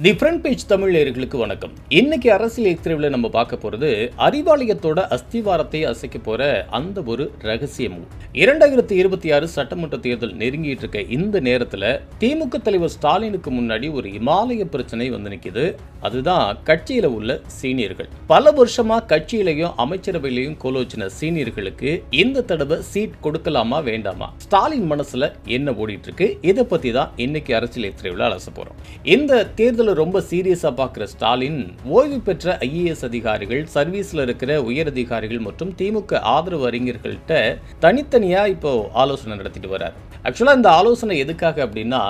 தி front page Tamil நேயர்களுக்கு வணக்கம். இன்னைக்கு அரசியல் எக்ஸ்ரேவில் நம்ம பார்க்க போறது அறிவாலயத்தோட அஸ்திவாரத்தை அசைக்க போற அந்த ஒரு ரகசியம். 2026 சட்டமன்ற தேர்தல் நெருங்கிட்டு இருக்க இந்த நேரத்தில் திமுக தலைவர் ஸ்டாலினுக்கு முன்னாடி ஒரு இமாலய பிரச்சனை வந்து நிற்குது. அதுதான் கட்சியில உள்ள சீனியர்கள். பல வருஷமா கட்சியிலையும் அமைச்சரவையிலையும் கோலோச்சின சீனியர்களுக்கு இந்த தடவை சீட் கொடுக்கலாமா வேண்டாமா, ஸ்டாலின் மனசுல என்ன ஓடிட்டு இருக்கு, இதை பத்தி தான் இன்னைக்கு அரசியல் எக்ஸ்ரேவில் அலச போறோம். இந்த தேர்தல் ரொம்ப சீரியஸா பார்க்கிற ஸ்டாலின் ஓய்வு பெற்ற ஐஏஎஸ் அதிகாரிகள், சர்வீஸ்ல இருக்கிற உயர் அதிகாரிகள் மற்றும் திமுக ஆதரவு அறிஞர்கள்ட்ட தனித்தனியா இப்போ ஆலோசனை நடத்திட்டு வர்றாரு. ஆக்சுவலா இந்த ஆலோசனை எதுக்காக அப்படின்னா,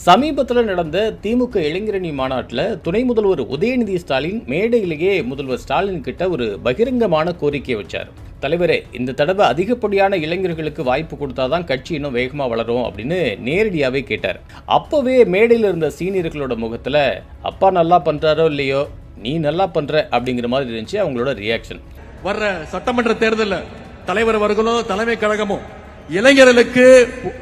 சமீபத்தில் நடந்த திமுக இளைஞரணி மாநாட்டில் துணை முதல்வர் உதயநிதி ஸ்டாலின் மேடையிலேயே முதல்வர் ஸ்டாலின் கிட்ட ஒரு பகிரங்கமான கோரிக்கையை வச்சார். தலைவரே, இந்த தடவை அதிகப்படியான இளைஞர்களுக்கு வாய்ப்பு கொடுத்தாதான் கட்சி இன்னும் வேகமா வளரும் அப்படின்னு நேரடியாவே கேட்டார். அப்பவே மேடையில் இருந்த சீனியர்களோட முகத்துல அப்பா நல்லா பண்றாரோ இல்லையோ, நீ நல்லா பண்ற அப்படிங்கிற மாதிரி இருந்துச்சு அவங்களோட ரியாக்ஷன். வர்ற சட்டமன்ற தேர்தலில் தலைவர் அவர்களும் தலைமை கழகமும் இளைஞர்களுக்கு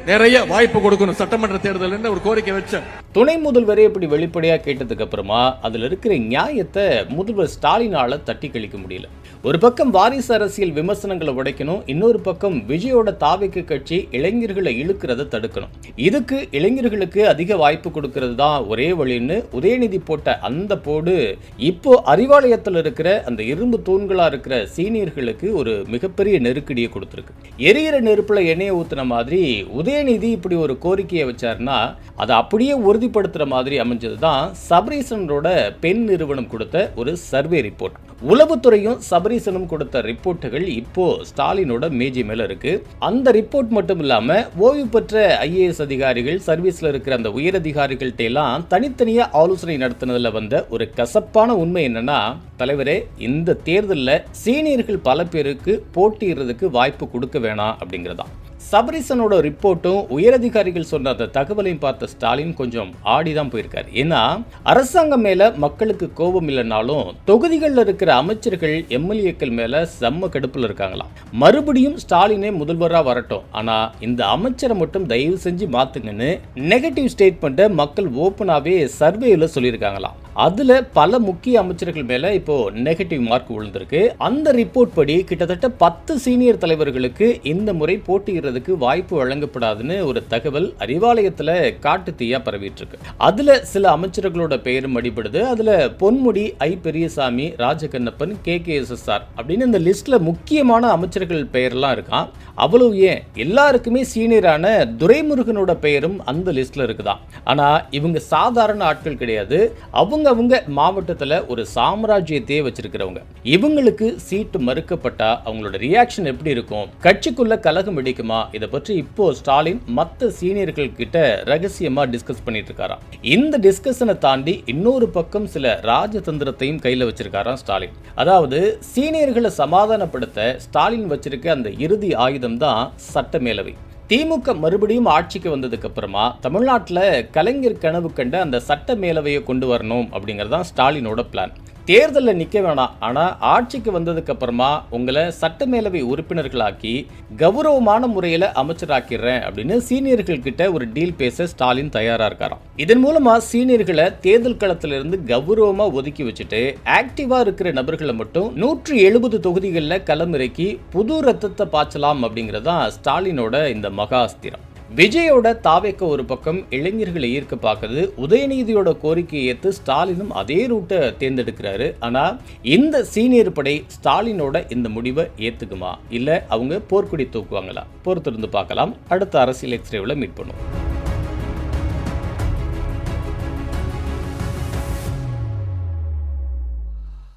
நிறைய வாய்ப்பு கொடுக்கணும் சட்டமன்ற தேர்தல் ஒரு கோரிக்கை வச்சேன். துணை முதல்வரே இப்படி வெளிப்படையா கேட்டதுக்கு அப்புறமா அதுல இருக்கிற நியாயத்தை முதல்வர் ஸ்டாலினால தட்டி கழிக்க முடியல. ஒரு பக்கம் வாரிசு அரசியல் விமர்சனங்களை உடைக்கணும், இன்னொரு பக்கம் விஜயோட தாவேக்கு கட்சி இளைஞர்களை இழுக்கிறத தடுக்கணும். இதுக்கு இளைஞர்களுக்கு அதிக வாய்ப்பு கொடுக்கிறது தான் ஒரே வழின்னு உதயநிதி போட்ட அந்த போடு இப்போ அறிவாலயத்தில் இருக்கிற அந்த இரும்பு தூண்களா இருக்கிற சீனியர்களுக்கு ஒரு மிகப்பெரிய நெருக்கடியை கொடுத்திருக்கு. எரியிற நெருப்புல எண்ணெயை ஊத்துன மாதிரி உதயநிதி இப்படி ஒரு கோரிக்கையை வச்சாருன்னா அதை அப்படியே உறுதிப்படுத்துற மாதிரி அமைஞ்சதுதான் சபரீசனோட பெண் நிறுவனம் கொடுத்த ஒரு சர்வே ரிப்போர்ட். உளவுத்துறையும் சபரீசனும் கொடுத்த ரிப்போர்ட்டுகள் இப்போ ஸ்டாலினோட மேஜை மேல இருக்கு. அந்த ரிப்போர்ட் மட்டும் இல்லாம ஓய்வு பெற்ற ஐஏஎஸ் அதிகாரிகள், சர்வீஸ்ல இருக்கிற அந்த உயர் அதிகாரிகள்ட்ட எல்லாம் தனித்தனியா ஆலோசனை நடத்தினதுல வந்த ஒரு கசப்பான உண்மை என்னன்னா, தலைவரே, இந்த தேர்தலில் சீனியர்கள் பல பேருக்கு போட்டியிடுறதுக்கு வாய்ப்பு கொடுக்க வேணாம் அப்படிங்கிறதா. சபரீசனோட ரிப்போர்ட்டும் உயரதிகாரிகள் சொன்ன அந்த தகவலையும் பார்த்த ஸ்டாலின் கொஞ்சம் ஆடிதான் போயிருக்காரு. ஏன்னா அரசாங்கம் மேல மக்களுக்கு கோபம் இல்லைனாலும் தொகுதிகளில் இருக்கிற அமைச்சர்கள், எம்எல்ஏக்கள் மேல செம்ம கடுப்புல இருக்காங்களாம். மறுபடியும் ஸ்டாலினே முதல்வரா வரட்டும், ஆனா இந்த அமைச்சரை மட்டும் தயவு செஞ்சு மாத்துங்கன்னு நெகட்டிவ் ஸ்டேட்மெண்ட்டை மக்கள் ஓப்பனாவே சர்வேல சொல்லியிருக்காங்களாம். அதுல பல முக்கிய அமைச்சர்கள் மேல இப்போ நெகட்டிவ் மார்க் விழுந்திருக்கு. அந்த ரிப்போர்ட் படி கிட்டத்தட்ட 10 சீனியர் தலைவர்களுக்கு இந்த முறை போட்டியிடுறதுக்கு வாய்ப்பு வழங்கப்படாதுன்னு ஒரு தகவல் அறிவாலயத்துல காட்டு தீயா பரவிட்டு இருக்கு. அதுல சில அமைச்சர்களோட பெயரும் அடிபடுது. அதுல பொன்முடி, ஐ பெரியசாமி, ராஜகண்ணப்பன், KKSSR அப்படின்னு இந்த லிஸ்ட்ல முக்கியமான அமைச்சர்கள் பெயர்லாம் இருக்கான். அவ்வளவு ஏன், எல்லாருக்குமே சீனியரான துரைமுருகனோட பெயரும் அந்த லிஸ்ட்ல இருக்குதான். ஆனா இவங்க சாதாரண ஆட்கள் கிடையாது. அவங்க மாவட்டத்துல ஒரு சாம்ராஜ்யத்தையே வச்சிருக்கிறவங்க. இவங்களுக்கு சீட்டு மறுக்கப்பட்டா அவங்களோட ரியாக்ஷன் எப்படி இருக்கும், கட்சிக்குள்ள கலகம் வெடிக்குமா, இதை பற்றி இப்போ ஸ்டாலின் மற்ற சீனியர்கள் கிட்ட ரகசியமா டிஸ்கஸ் பண்ணிட்டு இருக்காராம். இந்த டிஸ்கஷனை தாண்டி இன்னொரு பக்கம் சில ராஜதந்திரத்தையும் கையில வச்சிருக்காராம் ஸ்டாலின். அதாவது சீனியர்களை சமாதானப்படுத்த ஸ்டாலின் வச்சிருக்க அந்த இறுதி ஆயுதம் தான் சட்டமேலவை. திமுக மறுபடியும் ஆட்சிக்கு வந்ததுக்கு அப்புறமா தமிழ்நாட்டில் கலைஞர் கனவு கண்ட அந்த சட்ட மேலவையை கொண்டு வரணும் அப்படிங்கறதான் ஸ்டாலினோட பிளான். தேர்தலில் நிற்க வேணாம், ஆனால் ஆட்சிக்கு வந்ததுக்கு அப்புறமா உங்களை சட்டமேலவை உறுப்பினர்களாக்கி கௌரவமான முறையில் அமைச்சராக்கிறேன் அப்படின்னு சீனியர்கள் கிட்ட ஒரு டீல் பேச ஸ்டாலின் தயாரா இருக்காராம். இதன் மூலமா சீனியர்களை தேர்தல் களத்திலிருந்து கௌரவமா ஒதுக்கி வச்சுட்டு ஆக்டிவா இருக்கிற நபர்களை மட்டும் 170 தொகுதிகளில் களமிறக்கி புது ரத்தத்தை பாய்ச்சலாம் அப்படிங்கறதான் ஸ்டாலினோட இந்த மகா அஸ்திரம். விஜயோட தாவேக்க ஒரு பக்கம் இளைஞர்களை ஈர்க்க பார்க்குது. உதயநிதியோட கோரிக்கையை ஏற்று ஸ்டாலினும் அதே ரூட்டை தேர்ந்தெடுக்கிறாரு. ஆனா இந்த சீனியர் படை ஸ்டாலினோட இந்த முடிவை ஏத்துக்குமா, இல்ல அவங்க போர்க்குடி தூக்குவாங்களா? பொறுத்திருந்து பார்க்கலாம். அடுத்த அரசியல் எக்ஸ்ரேவில் மீட் பண்ணுவோம்.